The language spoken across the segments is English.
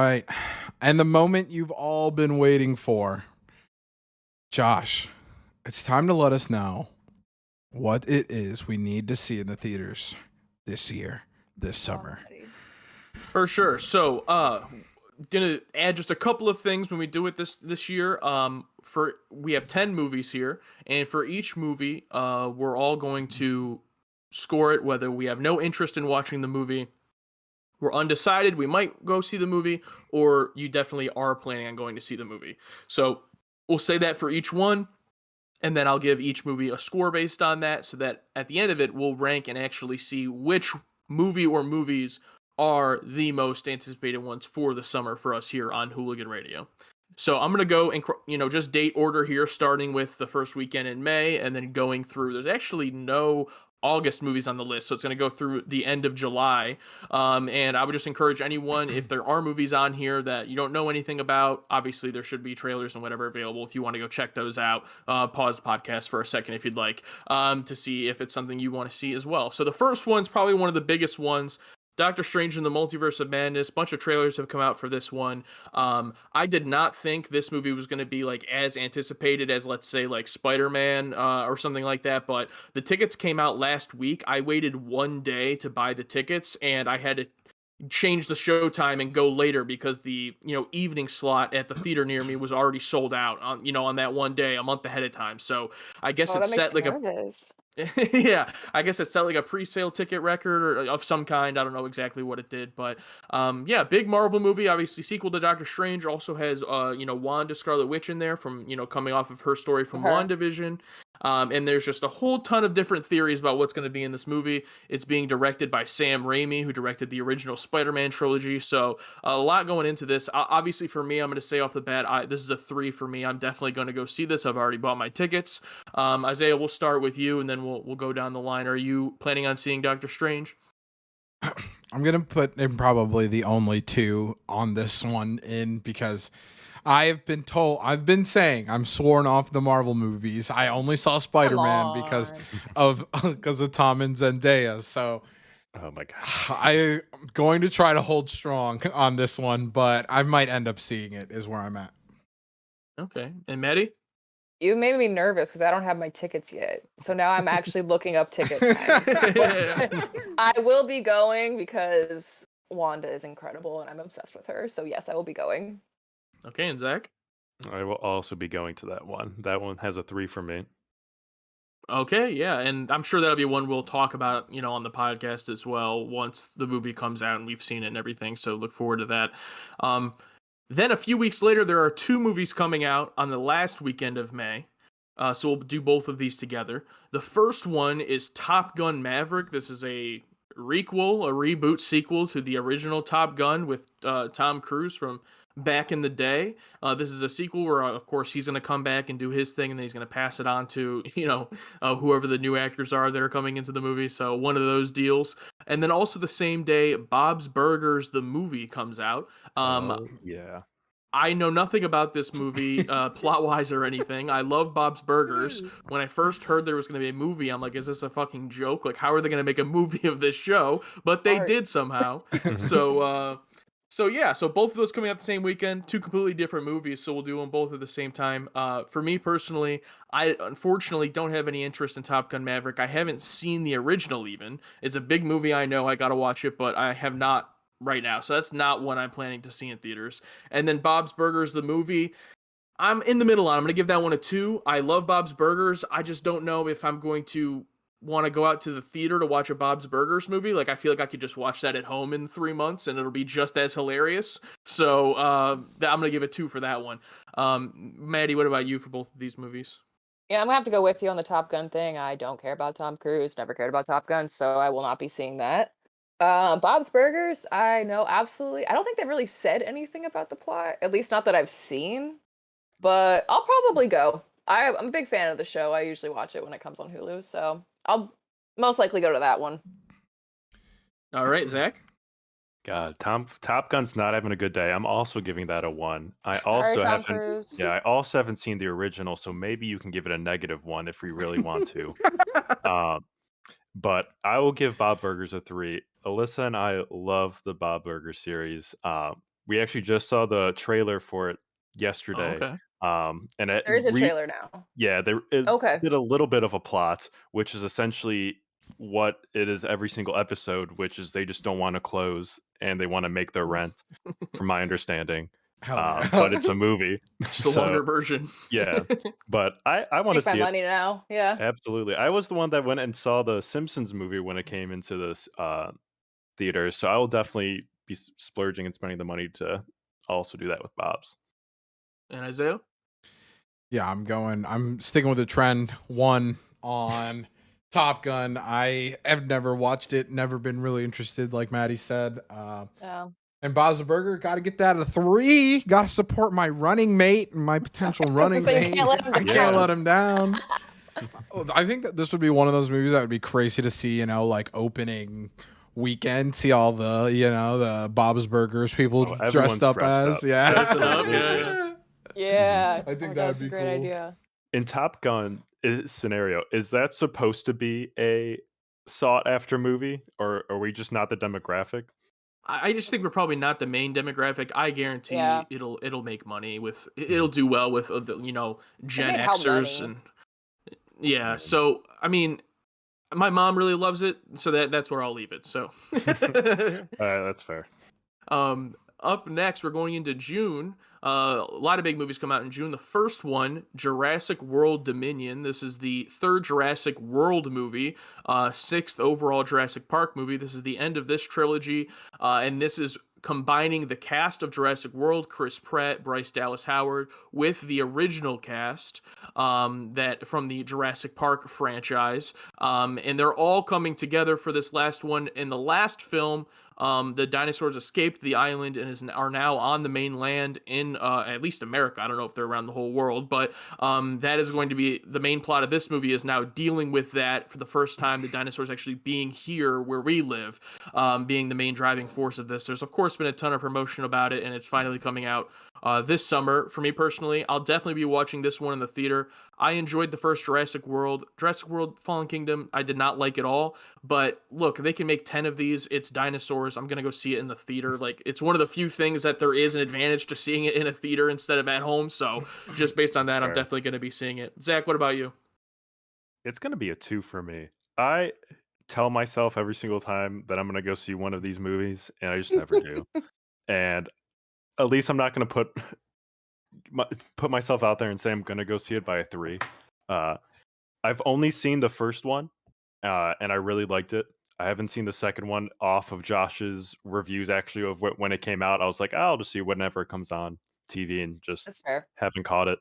right. And the moment you've all been waiting for. Josh, it's time to let us know what it is we need to see in the theaters this year, this summer. For sure. So, gonna add just a couple of things when we do it this year. We have 10 movies here, and for each movie, we're all going to score it whether we have no interest in watching the movie, we're undecided, we might go see the movie, or you definitely are planning on going to see the movie. So we'll say that for each one, and then I'll give each movie a score based on that, so that at the end of it, we'll rank and actually see which movie or movies are the most anticipated ones for the summer for us here on Hooligan Radio. So I'm going to go and, just date order here, starting with the first weekend in May and then going through. There's actually no August movies on the list, so it's going to go through the end of July. And I would just encourage anyone, if there are movies on here that you don't know anything about, obviously there should be trailers and whatever available if you want to go check those out. Pause the podcast for a second if you'd like, to see if it's something you want to see as well. So the first one's probably one of the biggest ones. Doctor Strange in the Multiverse of Madness. Bunch of trailers have come out for this one. I did not think this movie was going to be like as anticipated as, let's say, like Spider-Man or something like that. But the tickets came out last week. I waited one day to buy the tickets, and I had to change the show time and go later because the evening slot at the theater near me was already sold out on that one day a month ahead of time. So I guess it's set like yeah, I guess it set like a pre-sale ticket record or of some kind. I don't know exactly what it did, but yeah, big Marvel movie. Obviously, sequel to Doctor Strange. Also has Wanda Scarlet Witch in there from coming off of her story from WandaVision. And there's just a whole ton of different theories about what's going to be in this movie. It's being directed by Sam Raimi, who directed the original Spider-Man trilogy. So a lot going into this. Obviously, for me, I'm going to say off the bat, this is a 3 for me. I'm definitely going to go see this. I've already bought my tickets. Isaiah, we'll start with you, and then we'll go down the line. Are you planning on seeing Doctor Strange? I'm going to put in probably the only 2 on this one in because I've been saying I'm sworn off the Marvel movies. I only saw Spider-Man because of Tom and Zendaya. So, oh my god, I'm going to try to hold strong on this one, but I might end up seeing it. Is where I'm at. Okay, and Maddie? You made me nervous because I don't have my tickets yet. So now I'm actually looking up ticket times. I will be going because Wanda is incredible and I'm obsessed with her. So yes, I will be going. Okay, and Zach? I will also be going to that one. That one has a 3 for me. Okay, yeah, and I'm sure that'll be one we'll talk about, on the podcast as well once the movie comes out and we've seen it and everything. So look forward to that. Then a few weeks later, there are 2 movies coming out on the last weekend of May. So we'll do both of these together. The first one is Top Gun Maverick. This is a reboot sequel to the original Top Gun with Tom Cruise from back in the day. This is a sequel where, of course, he's going to come back and do his thing, and then he's going to pass it on to, whoever the new actors are that are coming into the movie. So one of those deals. And then also the same day, Bob's Burgers, the movie, comes out. Yeah. I know nothing about this movie, plot-wise or anything. I love Bob's Burgers. When I first heard there was going to be a movie, I'm like, is this a fucking joke? Like, how are they going to make a movie of this show? But they did somehow. So yeah, so both of those coming out the same weekend, 2 completely different movies, so we'll do them both at the same time. For me personally, I unfortunately don't have any interest in Top Gun Maverick. I haven't seen the original even. It's a big movie, I know, I gotta watch it, but I have not right now, so that's not one I'm planning to see in theaters. And then Bob's Burgers, the movie, I'm in the middle on. I'm going to give that one a 2. I love Bob's Burgers. I just don't know if I'm going to want to go out to the theater to watch a Bob's Burgers movie. Like, I feel like I could just watch that at home in 3 months and it'll be just as hilarious. So I'm going to give it 2 for that one. Maddie, what about you for both of these movies? Yeah, I'm going to have to go with you on the Top Gun thing. I don't care about Tom Cruise, never cared about Top Gun, so I will not be seeing that. Bob's Burgers, I know absolutely. I don't think they've really said anything about the plot, at least not that I've seen, but I'll probably go. I'm a big fan of the show. I usually watch it when it comes on Hulu, so I'll most likely go to that one. All right, Zach? God, Top Gun's not having a good day. I'm also giving that a 1. I Sorry, Tom haven't. Cruise. Yeah, I also haven't seen the original, so maybe you can give it a -1 if we really want to. But I will give Bob Burgers a 3. Alyssa and I love the Bob Burgers series. We actually just saw the trailer for it Oh, yesterday. okay. And it There is a trailer now. yeah, it Okay. did a little bit of a plot, which is essentially what it is every single episode, which is they just don't want to close and they want to make their rent, from my understanding. Hell yeah. But it's a movie, Just a so longer version. yeah. But I want to Take my see it. money now. Yeah. Absolutely. I was the one that went and saw the Simpsons movie when it came into this theaters, so I will definitely be splurging and spending the money to also do that with Bob's. And Isaiah? Yeah, I'm sticking with the trend. One on Top Gun. I have never watched it, never been really interested, like Maddie said. Yeah. And Bob's Burger, got to get that a 3. Got to support my running mate and my potential I was gonna running say, you mate. can't let him I down. can't let him down. I think that this would be one of those movies that would be crazy to see, like opening weekend, see all the, the Bob's Burgers people Oh, dressed everyone's up dressed as. up. Yeah. Dressing up, yeah. Yeah. I think Oh my God, that'd that's a be great cool. idea. In Top Gun scenario, is that supposed to be a sought after movie, or are we just not the demographic? I just think we're probably not the main demographic. I Yeah. guarantee it'll make money with it'll do well with Gen made how Xers many? and yeah. So I mean, my mom really loves it, so that's where I'll leave it. So That's fair. up next, we're going into June. A lot of big movies come out in June. The first one, Jurassic World Dominion. This is the third Jurassic World movie, sixth overall Jurassic Park movie. This is the end of this trilogy, and this is combining the cast of Jurassic World, Chris Pratt, Bryce Dallas Howard, with the original cast that from the Jurassic Park franchise, and they're all coming together for this last one. In the last film, the dinosaurs escaped the island and are now on the mainland in at least America. I don't know if they're around the whole world, but that is going to be the main plot of this movie, is now dealing with that for the first time. The dinosaurs actually being here where we live, being the main driving force of this. There's of course been a ton of promotion about it, and it's finally coming out this summer. For me personally, I'll definitely be watching this one in the theater. I enjoyed the first Jurassic World Fallen Kingdom. I did not like it all, but look, they can make 10 of these. It's dinosaurs. I'm going to go see it in the theater. Like, it's one of the few things that there is an advantage to seeing it in a theater instead of at home. So just based on that, I'm Fair. definitely going to be seeing it. Zach, what about you? It's gonna be a 2 for me. I tell myself every single time that I'm gonna go see one of these movies, and I just never do. And at least I'm not gonna put myself out there and say I'm gonna go see it by a 3. Uh, I've only seen the first one, and I really liked it. I haven't seen the second one off of Josh's reviews actually of when it came out. I was like, "Oh, I'll just see whenever it comes on TV," and just That's fair. haven't caught it.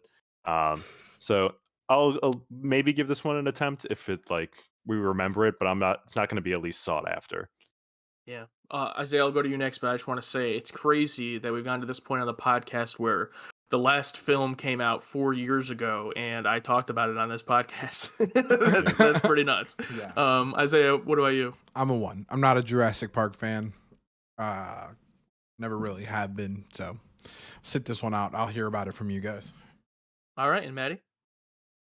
So I'll maybe give this one an attempt if it we remember it, but I'm not. It's not going to be at least sought after. Yeah. Isaiah, I'll go to you next, but I just want to say it's crazy that we've gotten to this point on the podcast where the last film came out 4 years ago, and I talked about it on this podcast. that's pretty nuts. Yeah. Isaiah, what about you? I'm a 1. I'm not a Jurassic Park fan. Never really have been. So sit this one out. I'll hear about it from you guys. All right, and Maddie?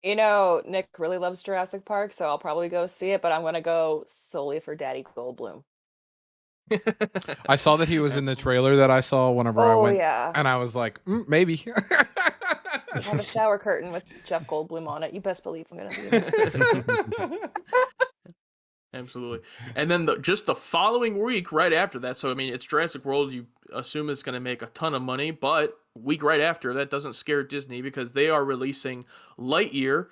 Nick really loves Jurassic Park, so I'll probably go see it, but I'm gonna go solely for Daddy Goldblum. I saw that he was in the trailer that I saw whenever I Oh went, yeah. and I was like, maybe. I have a shower curtain with Jeff Goldblum on it. You best believe I'm gonna be in it. Absolutely. And then just the following week, right after that, so I mean, it's Jurassic World. You assume it's going to make a ton of money, but week right after, that doesn't scare Disney because they are releasing Lightyear,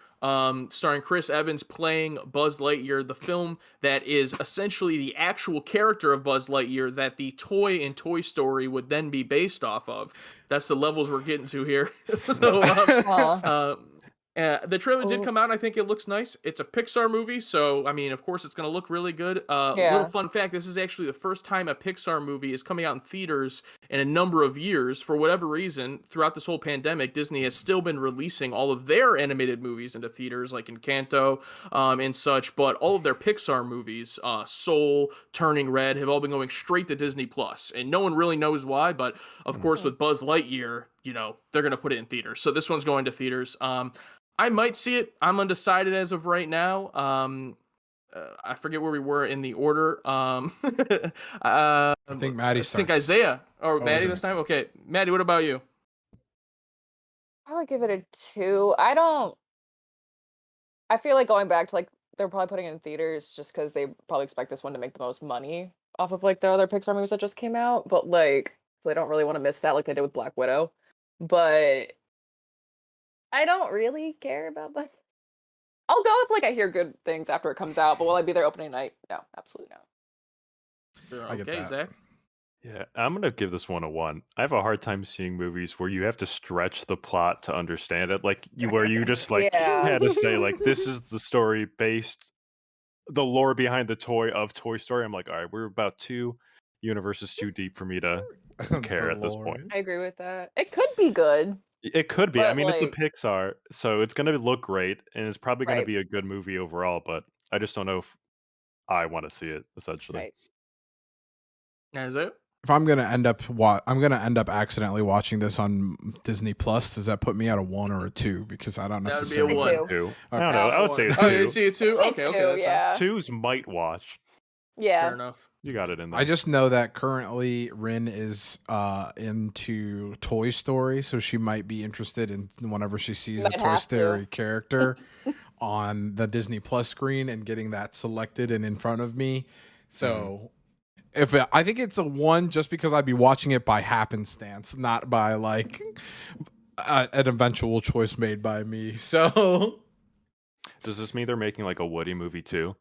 starring Chris Evans playing Buzz Lightyear, the film that is essentially the actual character of Buzz Lightyear that the toy in Toy Story would then be based off of. That's the levels we're getting to here. So, the trailer did come out. I think it looks nice. It's a Pixar movie, so I mean, of course, it's going to look really good. Little fun fact: this is actually the first time a Pixar movie is coming out in theaters in a number of years. For whatever reason, throughout this whole pandemic, Disney has still been releasing all of their animated movies into theaters, like Encanto and such. But all of their Pixar movies, Soul, Turning Red, have all been going straight to Disney Plus, and no one really knows why. But of course, with Buzz Lightyear, they're going to put it in theaters. So this one's going to theaters. I might see it. I'm undecided as of right now. I forget where we were in the order. I think Maddie I think starts. Isaiah or Oh, Maddie is it this time. Okay, Maddie, what about you? I'll give it a 2. I feel like going back to, like, they're probably putting it in theaters just because they probably expect this one to make the most money off of, like, the other Pixar movies that just came out, but, like, so they don't really wanna miss that like they did with Black Widow. But I don't really care about that. I'll go if, like, I hear good things after it comes out, but will I be there opening night? No, absolutely not. I get Okay, that. Zach. Yeah, I'm gonna give this one a 1. I have a hard time seeing movies where you have to stretch the plot to understand it, like where you just like Yeah. had to say like this is the story based the lore behind the toy of Toy Story. I'm like, all right, we're about 2 universes too deep for me to care The at this lore. point. I agree with that. It could be good, It could be. I but, mean, it's a like, Pixar, so it's gonna look great, and it's probably gonna right, be a good movie overall. But I just don't know if I want to see it. Essentially, right. Isaiah. If I'm gonna end up accidentally watching this on Disney Plus. Does that put me at a 1 or a 2? Because I don't That would be a Say necessarily. one. 2. I Okay. don't know. I would say a Oh, you 2. see it too? Say Okay, 2, that's fine. yeah. 2's might watch. Fair Yeah. enough. You got it in there. I just know that currently Rin is into Toy Story, so she might be interested in whenever she sees the Might Toy have Story to. character on the Disney Plus screen and getting that selected and in front of me. So I think it's a 1 just because I'd be watching it by happenstance, not by like an eventual choice made by me. So Does this mean they're making like a Woody movie too,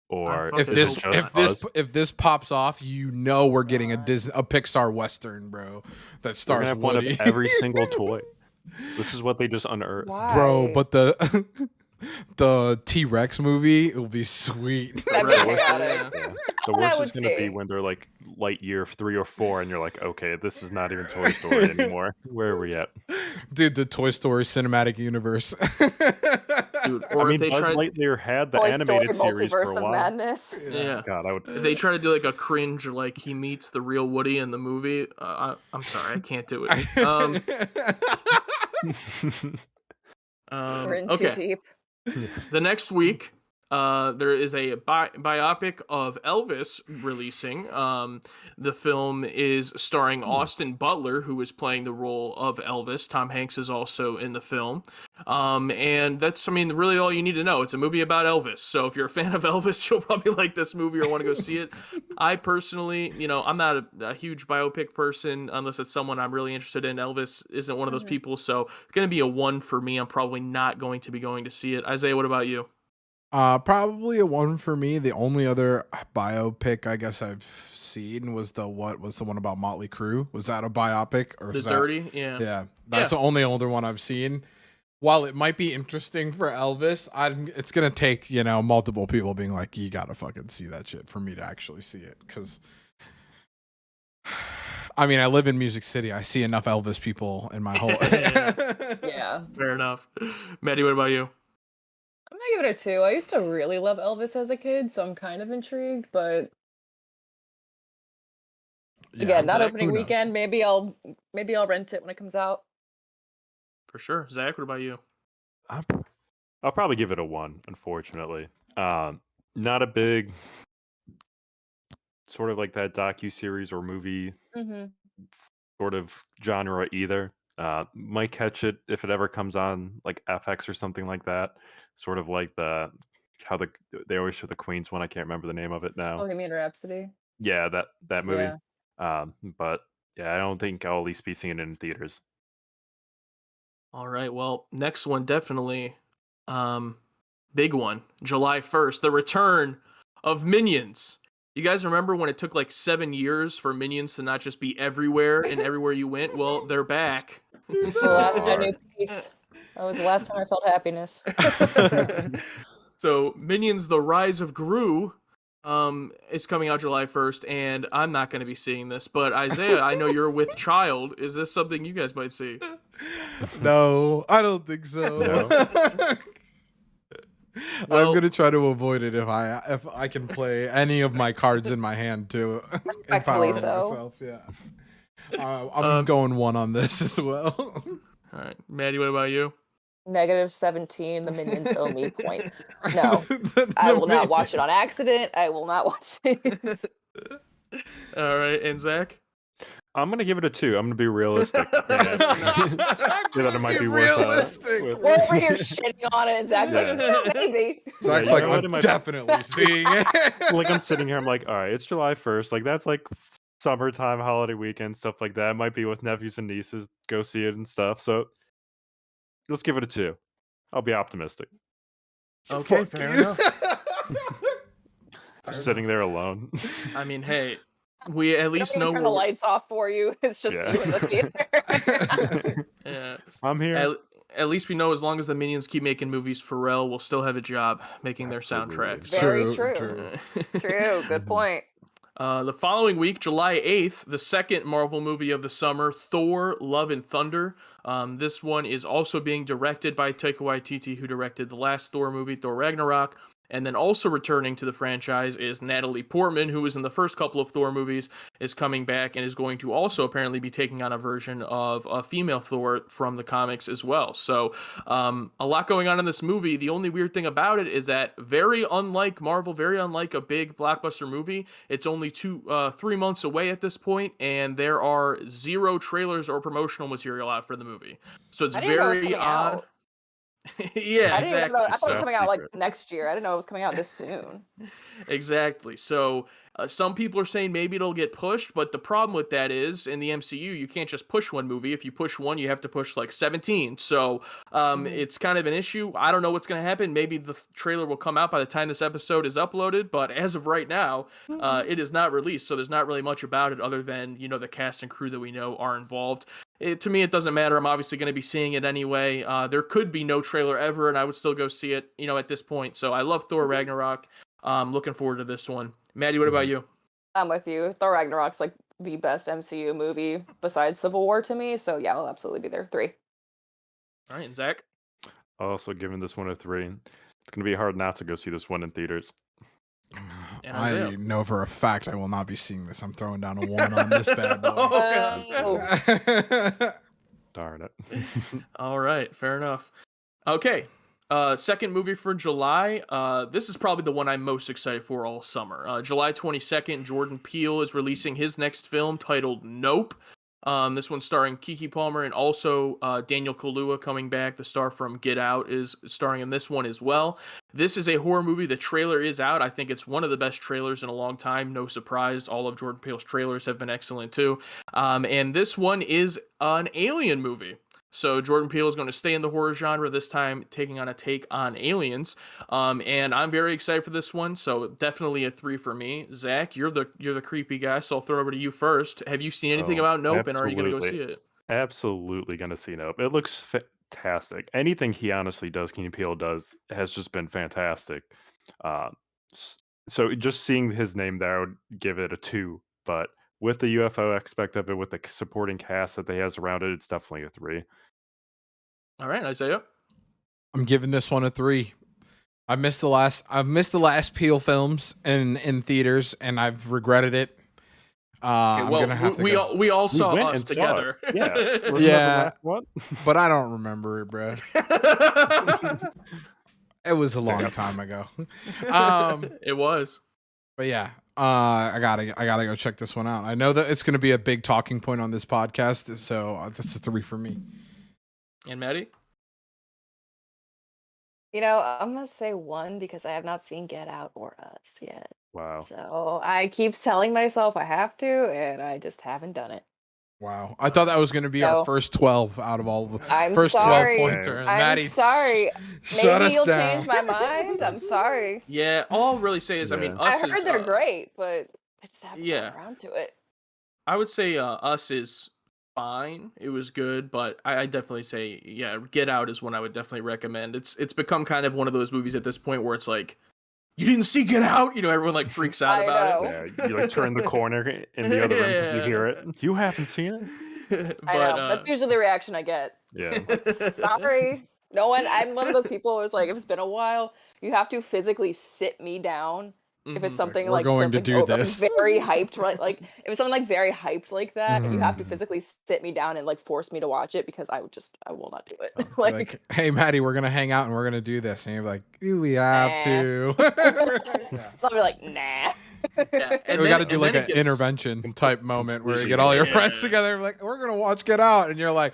or fucking is it hope just not. us? if this pops off, we're getting a God. a Pixar Western, bro, that We're gonna stars have one of Woody. every single toy. This is what they just unearthed. Why? Bro, but the T-Rex movie will be sweet. That'd be Right, chaotic. yeah. Yeah. That's The what I worst would is gonna be say. when they're like light year 3 or 4, and you're like, okay, this is not even Toy Story anymore. Where are we at? Dude, the Toy Story cinematic universe. Dude, I or if mean, they Buzz tried, Lightyear had the Toy Story animated series for Multiverse a of while. Madness. yeah. God, I would. If they try to do like a cringe, like he meets the real Woody in the movie, I'm sorry, I can't do it. We're in too Okay. deep. The next week, there is a biopic of Elvis releasing. The film is starring Austin Butler, who is playing the role of Elvis. Tom Hanks is also in the film. And that's, I mean, really all you need to know. It's a movie about Elvis. So if you're a fan of Elvis, you'll probably like this movie or want to go see it. I personally, I'm not a huge biopic person unless it's someone I'm really interested in. Elvis isn't one of those Mhm. people. So it's going to be a 1 for me. I'm probably not going to be going to see it. Isaiah, what about you? Probably a 1 for me. The only other biopic I guess I've seen was the one about Motley Crue. Was that a biopic or The is that? Dirty? Yeah. Yeah, that's the only older one I've seen. While it might be interesting for Elvis, it's gonna take multiple people being like, "You gotta fucking see that shit" for me to actually see it. Because I mean, I live in Music City. I see enough Elvis people in my whole. Yeah. Fair enough. Maddie, what about you? I'm gonna give it a 2. I used to really love Elvis as a kid, so I'm kind of intrigued, but again, not Zach, opening who knows? weekend. Maybe I'll rent it when it comes out. For sure. Zach, what about you? I'll probably give it a 1. Unfortunately, not a big sort of like that docu-series or movie Mm-hmm. sort of genre either. Might catch it if it ever comes on like FX or something like that. Sort of like how they always show the Queens one. I can't remember the name of it now. Bohemian Rhapsody. Yeah, that movie. Yeah. But yeah, I don't think I'll at least be seeing it in theaters. All right. Well, next one definitely big one. July 1st, the return of Minions. You guys remember when it took like 7 years for Minions to not just be everywhere and everywhere you went? Well, they're back. The last I knew peace. That was the last time I felt happiness. So, Minions: The Rise of Gru is coming out July 1st, and I'm not going to be seeing this. But Isaiah, I know you're with child. Is this something you guys might see? No, I don't think so. No. Well- I'm gonna try to avoid it if I can play any of my cards in my hand to Respectfully empower so. myself. Yeah, I'm going 1 on this as well. All right, Maddie, what about you? -17. The Minions owe me points. No, I will not watch it on accident. I will not watch it. All right, and Zach. I'm gonna give it a 2. I'm gonna be realistic. I'm That it might be realistic. We're over here shitting on it, and Zach's like, "Oh, maybe." Zach's Yeah, like, you know what, I'm it might- definitely seeing it. Like I'm sitting here, I'm like, all right, it's July 1st. Like that's like summertime, holiday weekend, stuff like that. I might be with nephews and nieces, go see it and stuff. So let's give it a 2. I'll be optimistic. Okay, Fuck fair you. enough. Just sitting there alone. I mean, hey, we at least Don't know even turn the we're. lights off for you. It's just Yeah. you in the theater. Yeah. I'm here. At least we know as long as the Minions keep making movies, Pharrell will still have a job making their Absolutely. soundtracks. Very True, true. true. True. Good point. The following week, July 8th, the second Marvel movie of the summer, Thor: Love and Thunder. This one is also being directed by Taika Waititi, who directed the last Thor movie, Thor Ragnarok. And then also returning to the franchise is Natalie Portman, who was in the first couple of Thor movies, is coming back and is going to also apparently be taking on a version of a female Thor from the comics as well. So a lot going on in this movie. The only weird thing about it is that very unlike Marvel, very unlike a big blockbuster movie, it's only 3 months away at this point, and there are 0 trailers or promotional material out for the movie. So it's I didn't know it was very coming odd. out. Yeah, I didn't even exactly. know. I thought it was Top coming out like secret. next year. I didn't know it was coming out this soon. Exactly. So some people are saying maybe it'll get pushed, but the problem with that is in the MCU, you can't just push one movie. If you push one, you have to push like 17. So it's kind of an issue. I don't know what's going to happen. Maybe the trailer will come out by the time this episode is uploaded, but as of right now, it is not released. So there's not really much about it other than, the cast and crew that we know are involved. To me, it doesn't matter. I'm obviously going to be seeing it anyway. There could be no trailer ever, and I would still go see it, at this point. So I love Thor Ragnarok. Looking forward to this one. Maddie, what about you? I'm with you. Thor Ragnarok's like the best MCU movie besides Civil War to me. So yeah, I'll absolutely be there. 3. All right, and Zach? Also giving this one a 3. It's gonna be hard not to go see this one in theaters. And I Isaiah. know for a fact I will not be seeing this. I'm throwing down a 1 on this bad boy. Oh. Darn it. All right, fair enough. Okay, second movie for July. This is probably the one I'm most excited for all summer. July 22nd, Jordan Peele is releasing his next film titled Nope. This one's starring Keke Palmer and also Daniel Kaluuya coming back. The star from Get Out is starring in this one as well. This is a horror movie. The trailer is out. I think it's one of the best trailers in a long time. No surprise. All of Jordan Peele's trailers have been excellent too. And this one is an alien movie. So Jordan Peele is going to stay in the horror genre, this time taking on a take on aliens. And I'm very excited for this one. So definitely a 3 for me. Zach, you're the creepy guy, so I'll throw it over to you first. Have you seen anything about Nope, and are you going to go see it? Absolutely gonna see Nope. It looks fantastic. Anything he honestly does, Keenan Peele does, has just been fantastic. Uh, so just seeing his name there, I would give it a 2. But with the UFO aspect of it, with the supporting cast that they has around it, it's definitely a 3. All right, Isaiah. I'm giving this one a 3. I've missed the last Peele films in theaters, and I've regretted it. Okay, I'm well, gonna have to go. we all saw went us and saw it. together. Yeah. Wasn't Yeah. that the last one? But I don't remember it, bro. It was a long time ago. It was. But yeah, I gotta go check this one out. I know that it's gonna be a big talking point on this podcast, so that's a 3 for me. And Maddie? I'm going to say 1 because I have not seen Get Out or Us yet. Wow. So I keep telling myself I have to, and I just haven't done it. Wow, I thought that was gonna be our first 12 out of all of the I'm first sorry. 12 pointer. And I'm Maddie, sorry. shut Maybe us you'll down. change my mind. I'm sorry. Yeah, all I'll really say is, I mean, Yeah. Us I heard is, they're great, but I just haven't yeah. gotten around to it. I would say Us is fine. It was good, but I definitely say, yeah, Get Out is one I would definitely recommend. It's become kind of one of those movies at this point where it's like, you didn't see Get Out? Everyone like freaks out I about know. Yeah, you like turn the corner in the other room because you hear it. You haven't seen it? it. I know. That's usually the reaction I get. Yeah. Sorry. No one. I'm one of those people who's like, if it's been a while, you have to physically sit me down If it's Mhm. something we're going to do this. very hyped, right? Like if it's something like very hyped like that, and you have to Mhm. physically sit me down and like force me to watch it because I will not do it. Be like, hey, Maddie, we're gonna hang out and we're gonna do this, and you're like, do we have nah. to? Yeah. I'll be like, nah. Yeah, We got to do and like then it an gets intervention type moment where you completely get all your different. friends together, like, we're gonna watch Get Out, and you're like,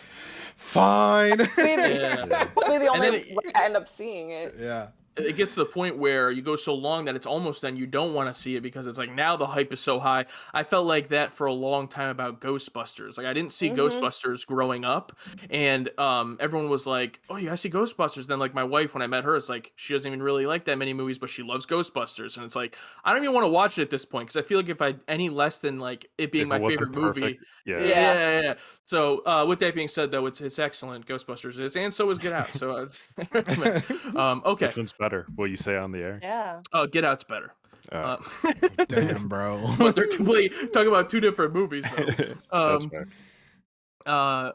fine. yeah. Yeah. Probably the And then only way I end up seeing it. Yeah. it gets to the point where you go so long that it's almost then you don't want to see it because it's like now the hype is so high. I felt like that for a long time about Ghostbusters. Like I didn't see Mm-hmm. Ghostbusters growing up, and everyone was like, "Oh, you guys see Ghostbusters?" Then like my wife, when I met her, it's like she doesn't even really like that many movies, but she loves Ghostbusters, and it's like I don't even want to watch it at this point because I feel like if I any less than like it being If it my wasn't favorite movie. perfect, yeah. Yeah. Yeah. So, with that being said, though, it's excellent. Ghostbusters is, and so is Get Out. So, I recommend. Okay. Which one's better? Will you say on the air? Yeah. Get Out's better. Uh, Damn, bro. But they're completely talking about two different movies, though. That's Um, fair.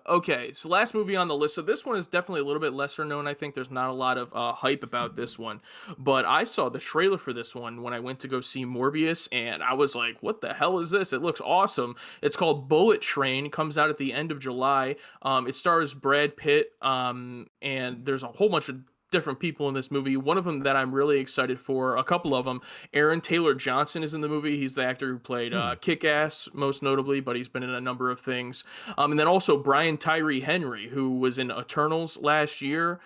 okay, so last movie on the list. So this one is definitely a little bit lesser known. I think there's not a lot of hype about this one, but I saw the trailer for this one when I went to go see Morbius, and I was like, "What the hell is this? It looks awesome!" It's called Bullet Train. Comes out at the end of July. It stars Brad Pitt, and there's a whole bunch of different people in this movie. One of them that I'm really excited for, a couple of them. Aaron Taylor Johnson is in the movie. He's the actor who played Kick-Ass, most notably, but he's been in a number of things. And then also Brian Tyree Henry, who was in Eternals last year,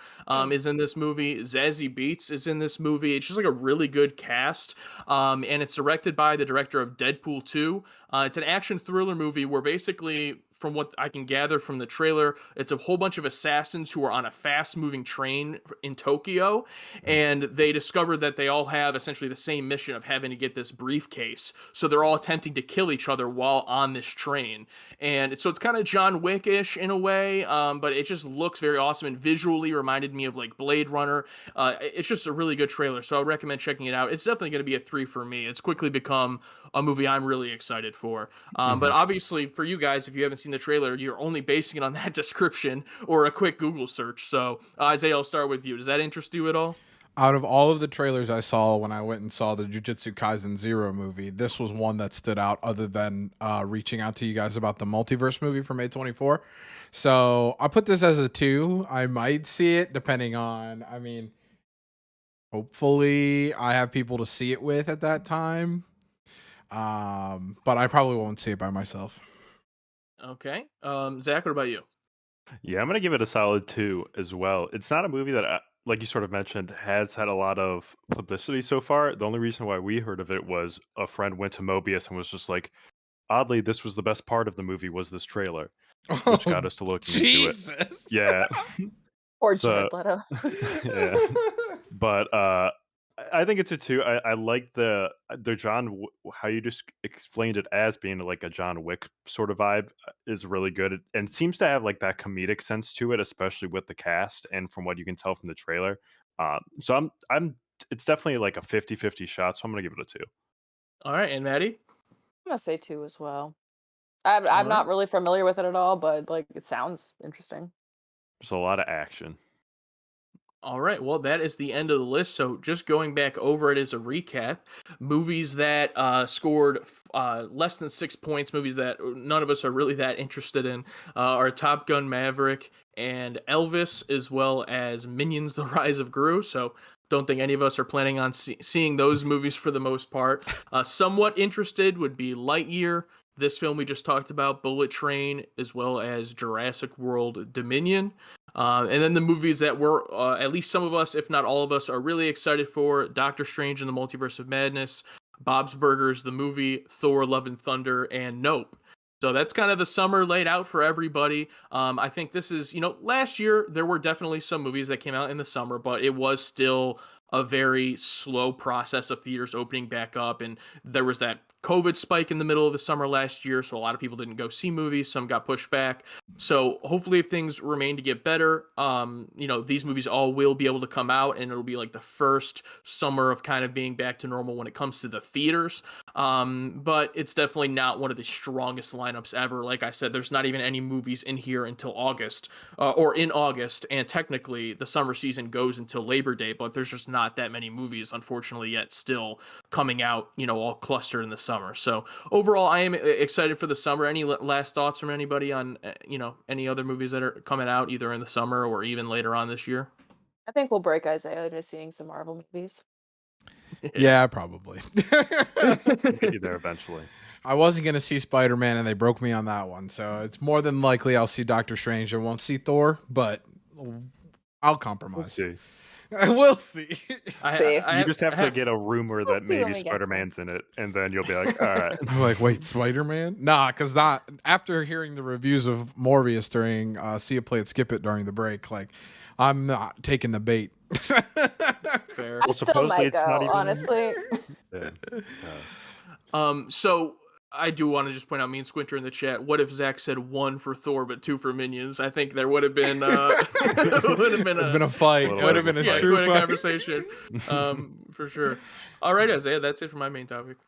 is in this movie. Zazie Beetz is in this movie. It's just like a really good cast. And it's directed by the director of Deadpool 2. It's an action thriller movie where basically, from what I can gather from the trailer, it's a whole bunch of assassins who are on a fast moving train in Tokyo, and they discover that they all have essentially the same mission of having to get this briefcase. So they're all attempting to kill each other while on this train. And so it's kind of John Wick-ish in a way, but it just looks very awesome and visually reminded me of like Blade Runner. It's just a really good trailer, so I would recommend checking it out. It's definitely going to be a 3 for me. It's quickly become a movie I'm really excited for. But obviously, for you guys, if you haven't seen the trailer, you're only basing it on that description or a quick Google search. So, Isaiah, I'll start with you. Does that interest you at all? Out of all of the trailers I saw when I went and saw the Jujutsu Kaisen Zero movie, this was one that stood out other than reaching out to you guys about the multiverse movie from A24. So I put this as a 2. I might see it depending on, I mean, hopefully I have people to see it with at that time. But I probably won't see it by myself. Okay. Zach, what about you? Yeah, I'm gonna give it a solid 2 as well. It's not a movie that, like you sort of mentioned, has had a lot of publicity so far. The only reason why we heard of it was a friend went to Mobius and was just like, oddly, this was the best part of the movie was this trailer, which got us to looking into it. Jesus. Yeah. Or So, Jared Leto. yeah. But I think it's a 2. I like the how you just explained it as being like a John Wick sort of vibe is really good, and it seems to have like that comedic sense to it, especially with the cast and from what you can tell from the trailer. So I'm it's definitely like a 50-50 shot, so I'm gonna give it a 2. All right, and Maddie? I'm gonna say 2 as well. All I'm right. not really familiar with it at all, but like it sounds interesting. There's a lot of action. All right, well, that is the end of the list. So, just going back over it as a recap, movies that scored less than 6 points, movies that none of us are really that interested in, are Top Gun Maverick and Elvis, as well as Minions: The Rise of Gru. So, don't think any of us are planning on seeing those movies for the most part. Somewhat interested would be Lightyear, this film we just talked about, Bullet Train, as well as Jurassic World Dominion. And then the movies that we're, at least some of us, if not all of us, are really excited for: Doctor Strange in the Multiverse of Madness, Bob's Burgers, the movie, Thor: Love and Thunder, and Nope. So that's kind of the summer laid out for everybody. I think this is, last year there were definitely some movies that came out in the summer, but it was still a very slow process of theaters opening back up, and there was that COVID spike in the middle of the summer last year, so a lot of people didn't go see movies. Some got pushed back. So hopefully, if things remain to get better, these movies all will be able to come out, and it'll be like the first summer of kind of being back to normal when it comes to the theaters. But it's definitely not one of the strongest lineups ever. Like I said, there's not even any movies in here until August, or in August, and technically the summer season goes until Labor Day, but there's just not that many movies, unfortunately, yet still coming out, all clustered in the summer. So overall, I am excited for the summer. Any last thoughts from anybody on, any other movies that are coming out either in the summer or even later on this year? I think we'll break Isaiah into seeing some Marvel movies. Yeah, probably. We'll get you there eventually. I wasn't going to see Spider-Man, and they broke me on that one. So it's more than likely I'll see Doctor Strange and won't see Thor, but I'll compromise. We'll see. We'll see. You just have to get a rumor that see when maybe we get Spider-Man's in it, and then you'll be like, all right. I'm like, wait, Spider-Man? Nah, because after hearing the reviews of Morbius during See It Play It Skip It during the break, like, I'm not taking the bait. Fair. I still might go, honestly. Yeah. So I do want to just point out, me and Squinter in the chat, what if Zach said 1 for Thor but 2 for Minions? I think there would have been a fight. It would have been a true quite fight. a conversation. For sure. All right, Isaiah, that's it for my main topic.